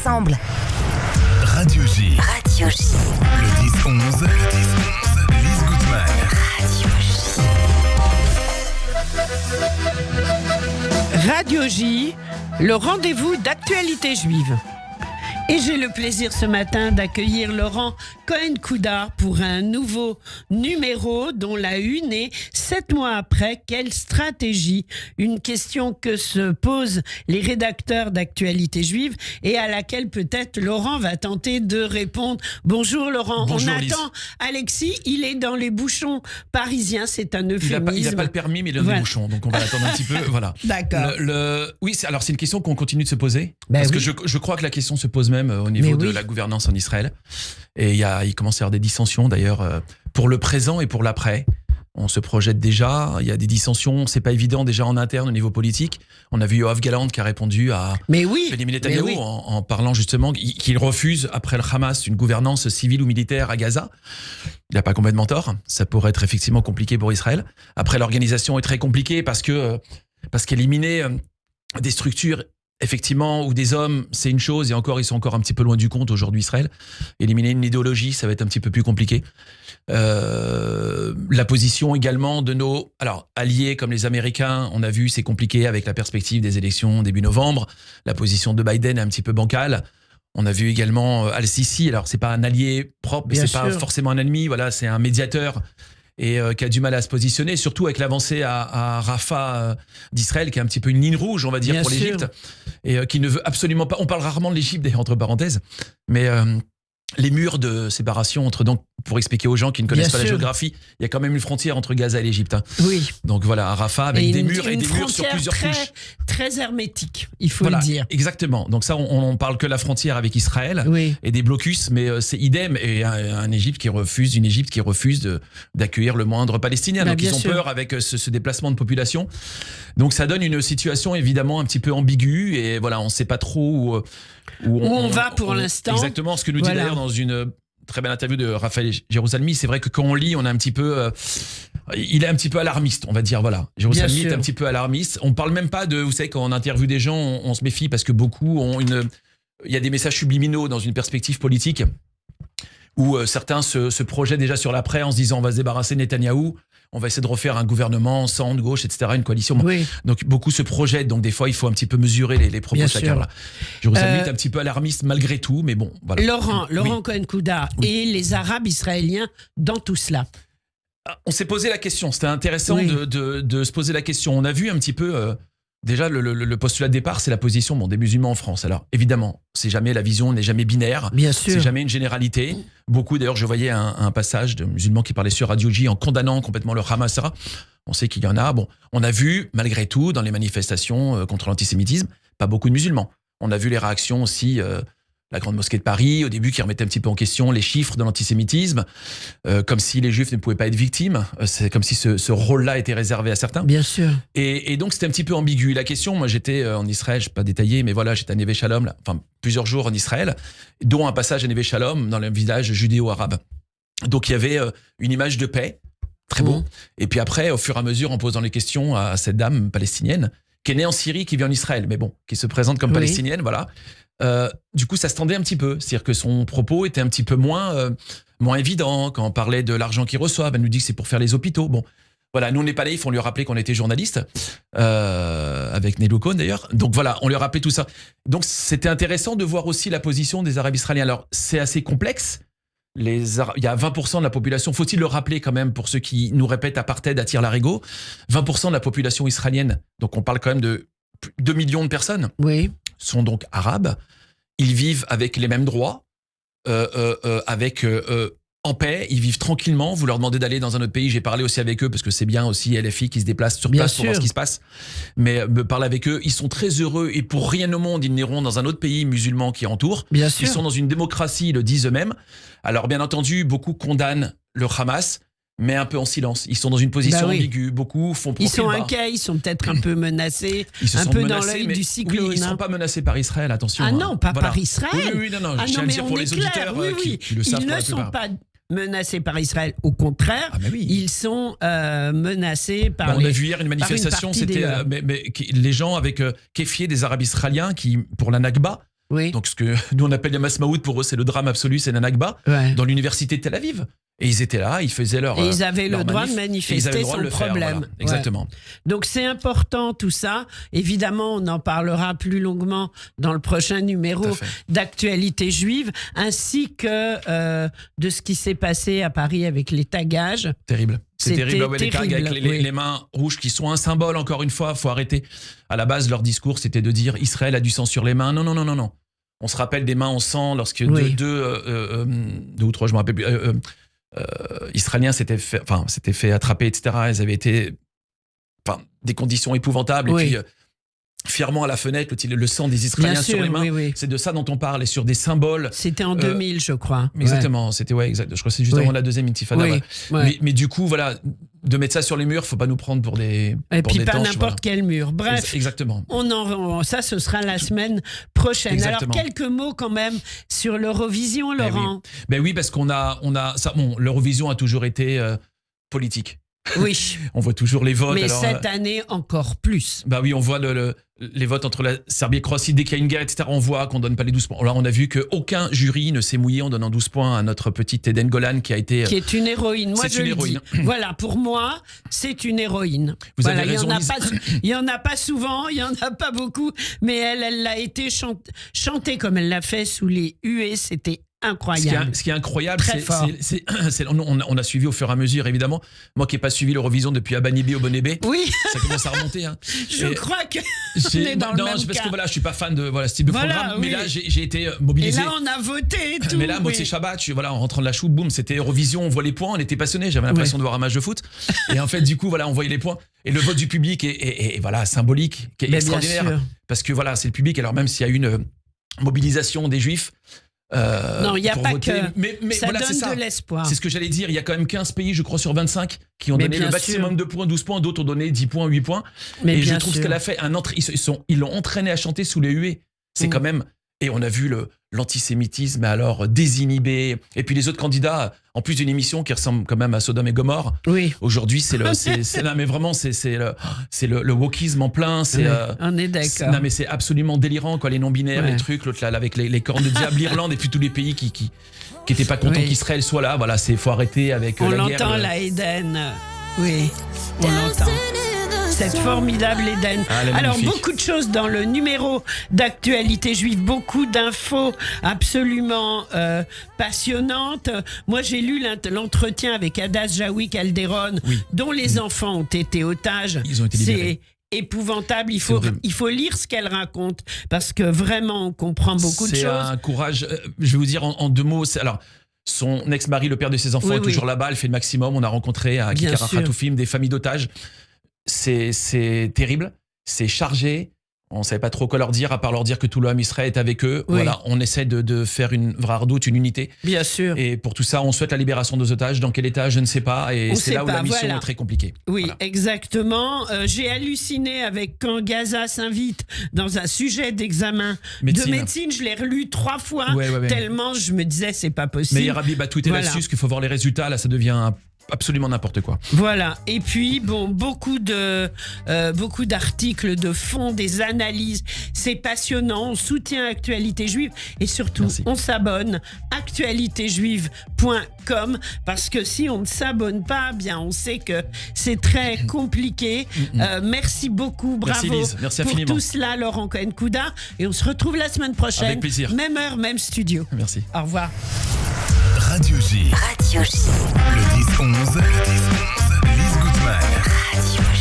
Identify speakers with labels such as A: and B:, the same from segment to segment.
A: ensemble.
B: Radio J.
A: Radio J.
B: Le 10-11. Lise Gutmann.
C: Radio J, le rendez-vous d'actualité juive. Et j'ai le plaisir ce matin d'accueillir Laurent Cohen-Koudar pour un nouveau numéro dont la une est 7 mois après, quelle stratégie? Une question que se posent les rédacteurs d'actualité juive et à laquelle peut-être Laurent va tenter de répondre. Bonjour Laurent.
D: Bonjour,
C: on attend
D: Lise.
C: Alexis, il est dans les bouchons parisiens, c'est un euphémisme.
D: Il n'a pas le permis, mais il est dans les bouchons, donc on va l'attendre un petit peu. Voilà.
C: D'accord.
D: Oui, c'est une question qu'on continue de se poser.
C: Ben
D: parce
C: oui.
D: que je crois que la question se pose même au niveau de la gouvernance en Israël. Et il commence à y avoir des dissensions d'ailleurs pour le présent et pour l'après. On se projette déjà, il y a des dissensions, c'est pas évident déjà en interne au niveau politique. On a vu Yoav Gallant qui a répondu à Benjamin Netanyahu en parlant justement qu'il refuse, après le Hamas, une gouvernance civile ou militaire à Gaza. Il n'a pas complètement tort, ça pourrait être effectivement compliqué pour Israël. Après, l'organisation est très compliquée parce qu'éliminer des structures effectivement, ou des hommes, c'est une chose, et encore, ils sont encore un petit peu loin du compte aujourd'hui, Israël. Éliminer une idéologie, ça va être un petit peu plus compliqué. La position également de nos alliés comme les Américains, on a vu, c'est compliqué avec la perspective des élections début novembre. La position de Biden est un petit peu bancale. On a vu également Al-Sisi, alors c'est pas un allié propre, mais c'est pas forcément un ennemi, voilà, c'est un médiateur. Et qui a du mal à se positionner, surtout avec l'avancée à Rafah d'Israël, qui est un petit peu une ligne rouge, on va dire, pour l'Égypte, et qui ne veut absolument pas... On parle rarement de l'Égypte, d'ailleurs, entre parenthèses, mais les murs de séparation entre... Donc, pour expliquer aux gens qui ne connaissent pas la géographie, il y a quand même une frontière entre Gaza et l'Égypte. Hein.
C: Oui.
D: Donc voilà, à Rafah, avec des murs sur plusieurs couches.
C: Très hermétique, il faut le dire.
D: Exactement. Donc ça, on parle que la frontière avec Israël et des blocus, mais c'est idem. Et une Égypte qui refuse d'accueillir le moindre Palestinien. Donc ils ont peur avec ce déplacement de population. Donc ça donne une situation évidemment un petit peu ambiguë. Et voilà, on ne sait pas trop où
C: on va pour l'instant.
D: Exactement. Ce que nous dit d'ailleurs dans une très belle interview de Raphaël Jérusalemi, c'est vrai que quand on lit, on a un petit peu... il est un petit peu alarmiste, on va dire, voilà. Jérusalemi est un petit peu alarmiste. On parle même pas de... Vous savez, quand on interviewe des gens, on se méfie parce que beaucoup ont il y a des messages subliminaux dans une perspective politique où certains se projettent déjà sur l'après en se disant on va se débarrasser de Netanyahou, on va essayer de refaire un gouvernement centre, gauche, etc., une coalition. Oui. Donc beaucoup se projettent, donc des fois il faut un petit peu mesurer les propos de chacun. Là. Jérusalem est un petit peu alarmiste malgré tout, mais bon, voilà.
C: Laurent Cohen-Koudar et les Arabes israéliens dans tout cela.
D: On s'est posé la question, c'était intéressant de se poser la question. On a vu un petit peu... Déjà, le postulat de départ, c'est la position des musulmans en France. Alors, évidemment, la vision n'est jamais binaire.
C: Bien sûr.
D: C'est jamais une généralité. Beaucoup, d'ailleurs, je voyais un passage de musulmans qui parlaient sur Radio J en condamnant complètement le Hamas. On sait qu'il y en a. Bon, on a vu, malgré tout, dans les manifestations contre l'antisémitisme, pas beaucoup de musulmans. On a vu les réactions aussi... la Grande Mosquée de Paris, au début, qui remettait un petit peu en question les chiffres de l'antisémitisme, comme si les Juifs ne pouvaient pas être victimes. C'est comme si ce rôle-là était réservé à certains.
C: Bien sûr.
D: Et donc, c'était un petit peu ambigu. La question, moi, j'étais en Israël, je ne vais pas détailler, mais voilà, j'étais à Neve Shalom, plusieurs jours en Israël, dont un passage à Neve Shalom, dans le village judéo-arabe. Donc, il y avait une image de paix, très beau. Et puis après, au fur et à mesure, en posant les questions à cette dame palestinienne, qui est née en Syrie, qui vit en Israël, mais bon, qui se présente comme palestinienne, voilà. Du coup, ça se tendait un petit peu. C'est-à-dire que son propos était un petit peu moins évident. Quand on parlait de l'argent qu'il reçoit, elle nous dit que c'est pour faire les hôpitaux. Bon, voilà, nous, on n'est pas naïfs, on lui a rappelé qu'on était journaliste, avec Nelou Cohn d'ailleurs. Donc voilà, on lui a rappelé tout ça. Donc c'était intéressant de voir aussi la position des Arabes israéliens. Alors, c'est assez complexe. Il y a 20% de la population, faut-il le rappeler quand même pour ceux qui nous répètent apartheid attire l'arigot, 20% de la population israélienne, donc on parle quand même de 2 millions de personnes, sont donc arabes. Ils vivent avec les mêmes droits, en paix, ils vivent tranquillement. Vous leur demandez d'aller dans un autre pays, j'ai parlé aussi avec eux parce que c'est bien aussi LFI qui se déplace sur place pour voir ce qui se passe. Mais me parler avec eux, ils sont très heureux et pour rien au monde ils n'iront dans un autre pays musulman qui entoure. Ils sont dans une démocratie, ils le disent eux-mêmes. Alors bien entendu, beaucoup condamnent le Hamas, mais un peu en silence. Ils sont dans une position ambiguë. Beaucoup font profil bas.
C: Ils sont inquiets, ils sont peut-être un peu menacés, un peu dans l'œil du cyclone.
D: Oui, ils ne sont pas menacés par Israël, attention.
C: Ah non, pas par Israël.
D: Oui, non, je tiens à le dire pour les auditeurs qui le savent.
C: Ils ne sont pas menacés par Israël. Au contraire, ils sont menacés par
D: on a vu hier une manifestation, c'était les gens avec kéfié des Arabes israéliens qui, pour la Nakba,
C: Oui.
D: Donc ce que nous on appelle Yamas Maoud, pour eux c'est le drame absolu, c'est la Nakba,
C: Ouais.
D: dans l'université de Tel Aviv. Et ils étaient là, ils faisaient leur
C: Et ils avaient
D: leur
C: le droit
D: manif,
C: de
D: et ils avaient
C: manifester
D: le droit de
C: sans
D: le faire,
C: problème.
D: voilà. Exactement.
C: Donc c'est important tout ça. Évidemment, on en parlera plus longuement dans le prochain numéro
D: Tout à fait.
C: d'Actualité juive, ainsi que de ce qui s'est passé à Paris avec les tagages.
D: Terrible. C'est
C: C'était
D: terrible. Ouais, les tags
C: terrible,
D: avec
C: oui.
D: les mains rouges qui sont un symbole, encore une fois, faut arrêter. À la base, leur discours, c'était de dire Israël a du sang sur les mains. Non, non, non, non, non. On se rappelle des mains en sang lorsque
C: Oui.
D: deux ou trois, je me rappelle plus, Israéliens s'étaient fait attraper, etc. Elles avaient été, des conditions épouvantables.
C: Oui.
D: Et puis, fièrement à la fenêtre, le sang des Israéliens
C: Bien
D: sur
C: sûr,
D: les mains.
C: oui, oui.
D: C'est de ça dont on parle, et sur des symboles.
C: C'était en 2000, je crois.
D: Exactement, c'était exact. Je crois que c'est juste
C: Oui.
D: avant la deuxième intifada.
C: Oui,
D: ouais.
C: ouais.
D: Mais du coup, voilà, de mettre ça sur les murs, faut pas nous prendre pour des.
C: Et
D: pour
C: puis
D: des
C: pas
D: tanches,
C: n'importe quel mur.
D: voilà.
C: Bref,
D: Exactement.
C: ça, ce sera la semaine prochaine.
D: Exactement.
C: Alors, quelques mots quand même sur l'Eurovision,
D: Ben
C: Laurent.
D: Ben oui, parce qu'on a ça. Bon, l'Eurovision a toujours été politique.
C: Oui,
D: On voit toujours les votes.
C: mais
D: alors,
C: cette année encore plus.
D: bah oui, on voit les votes entre la Serbie et Croatie. Dès qu'il y a une guerre, etc., on voit qu'on donne pas les 12 points. Là, on a vu qu'aucun jury ne s'est mouillé en donnant 12 points à notre petite Eden Golan qui a été.
C: Qui est une héroïne. Moi,
D: C'est
C: je
D: une
C: le
D: héroïne.
C: dis. Voilà, pour moi, c'est une héroïne.
D: Vous
C: Voilà,
D: avez raison, Lise.
C: Il y en a pas souvent, il y en a pas beaucoup, mais elle l'a été chantée comme elle l'a fait sous les huées. C'était incroyable.
D: Ce qui est incroyable,
C: Très fort.
D: on a suivi au fur et à mesure, évidemment. Moi qui n'ai pas suivi l'Eurovision depuis Abanibé au Bonébé,
C: Oui,
D: ça commence à remonter. Hein.
C: je
D: Et
C: crois que on est dans le
D: non,
C: même
D: c'est parce
C: cas.
D: que voilà, je suis pas fan de ce type de
C: Voilà,
D: programme. Mais
C: oui.
D: là, j'ai été
C: Et
D: mobilisé.
C: là, on a voté et tout.
D: Mais là, Motsé
C: oui.
D: Shabbat, en rentrant de la choupe, boum, c'était Eurovision, on voit les points, on était passionnés, j'avais l'impression de voir un match de foot. Et en fait, du coup, voilà, on voyait les points. Et le vote du public est voilà, symbolique, qui est
C: Mais bien
D: extraordinaire.
C: sûr.
D: Parce que voilà, c'est le public, alors même s'il y a une mobilisation des Juifs.
C: Non, il n'y a
D: pour
C: pas
D: voter,
C: que.
D: mais
C: Ça
D: voilà, c'est
C: donne
D: ça.
C: de l'espoir.
D: C'est ce que j'allais dire. Il y a quand même 15 pays, je crois, sur 25 qui ont
C: Mais
D: donné le
C: bien
D: maximum
C: sûr.
D: de points, 12 points. D'autres ont donné 10 points, 8 points.
C: Mais
D: Et je
C: bien
D: trouve ce
C: sûr.
D: qu'elle a fait, ils l'ont entraîné à chanter sous les huées. C'est
C: Mm.
D: quand même. Et on a vu l'antisémitisme alors désinhibé. Et puis les autres candidats, en plus d'une émission qui ressemble quand même à Sodome et Gomorre.
C: Oui.
D: Aujourd'hui, non, mais vraiment, c'est le wokisme en plein. C'est,
C: Ouais, on est d'accord.
D: non, mais c'est absolument délirant, quoi. Les non-binaires,
C: Ouais.
D: les trucs, l'autre là, avec les cornes de diable, l'Irlande et puis tous les pays qui étaient pas contents
C: Oui.
D: qu'Israël soit là. Voilà, faut arrêter avec
C: On
D: la guerre.
C: l'entend, la Eden. Oui, on l'entend. Cette formidable Eden.
D: Ah, elle est
C: Alors,
D: magnifique.
C: beaucoup de choses dans le numéro d'Actualité juive, beaucoup d'infos absolument passionnantes. Moi, j'ai lu l'entretien avec Hadas Jaoui Calderon,
D: Oui.
C: dont les enfants ont été otages.
D: Ils ont été libérés.
C: C'est épouvantable.
D: C'est horrible.
C: Il faut lire ce qu'elle raconte, parce que vraiment, on comprend beaucoup de
D: C'est
C: choses.
D: un courage. Je vais vous dire en 2 mots. Alors, son ex-mari, le père de ses enfants,
C: Oui,
D: est toujours
C: oui.
D: là-bas. Elle fait le maximum. On a rencontré à
C: Bien
D: Kikara
C: sûr.
D: Khatoufim des familles d'otages. C'est terrible. C'est chargé. On ne savait pas trop quoi leur dire, à part leur dire que tout le Ham Israël est avec eux.
C: Oui.
D: Voilà, on essaie de faire une vraie ardoute, une unité.
C: Bien sûr.
D: Et pour tout ça, on souhaite la libération des otages. Dans quel état, je ne sais pas. Et
C: On
D: c'est
C: sait
D: là où
C: pas,
D: la mission
C: voilà.
D: est très compliquée.
C: Oui,
D: Voilà.
C: exactement. J'ai halluciné avec quand Gaza s'invite dans un sujet d'examen
D: Médecine.
C: de médecine. Je l'ai relu 3 fois,
D: Ouais.
C: tellement je me disais c'est pas possible.
D: Mais Rabbi a tweeté
C: Voilà.
D: là-dessus, qu'il faut voir les résultats. Là, ça devient absolument n'importe quoi.
C: Voilà. Et puis bon, beaucoup d'articles de fond, des analyses. C'est passionnant. On soutient Actualité Juive et surtout
D: Merci.
C: on s'abonne actualitéjuive.com parce que si on ne s'abonne pas, bien on sait que c'est très compliqué. Merci beaucoup, bravo
D: Merci, Lise. Merci
C: pour
D: infiniment.
C: tout cela, Laurent Cohen-Couda, et on se retrouve la semaine prochaine.
D: Avec plaisir.
C: Même heure, même studio.
D: Merci.
C: Au revoir.
B: Radio J.
A: Radio J.
B: Le 10-11. Lise Gutmann.
A: Radio J.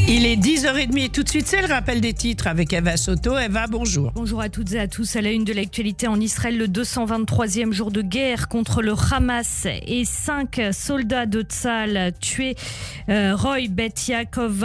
C: Il est 10h30 et tout de suite, c'est le rappel des titres avec Eva Soto. Eva, bonjour.
E: Bonjour à toutes et à tous. À la une de l'actualité en Israël, le 223e jour de guerre contre le Hamas et 5 soldats de Tzal tués. Roy Bet Yaakov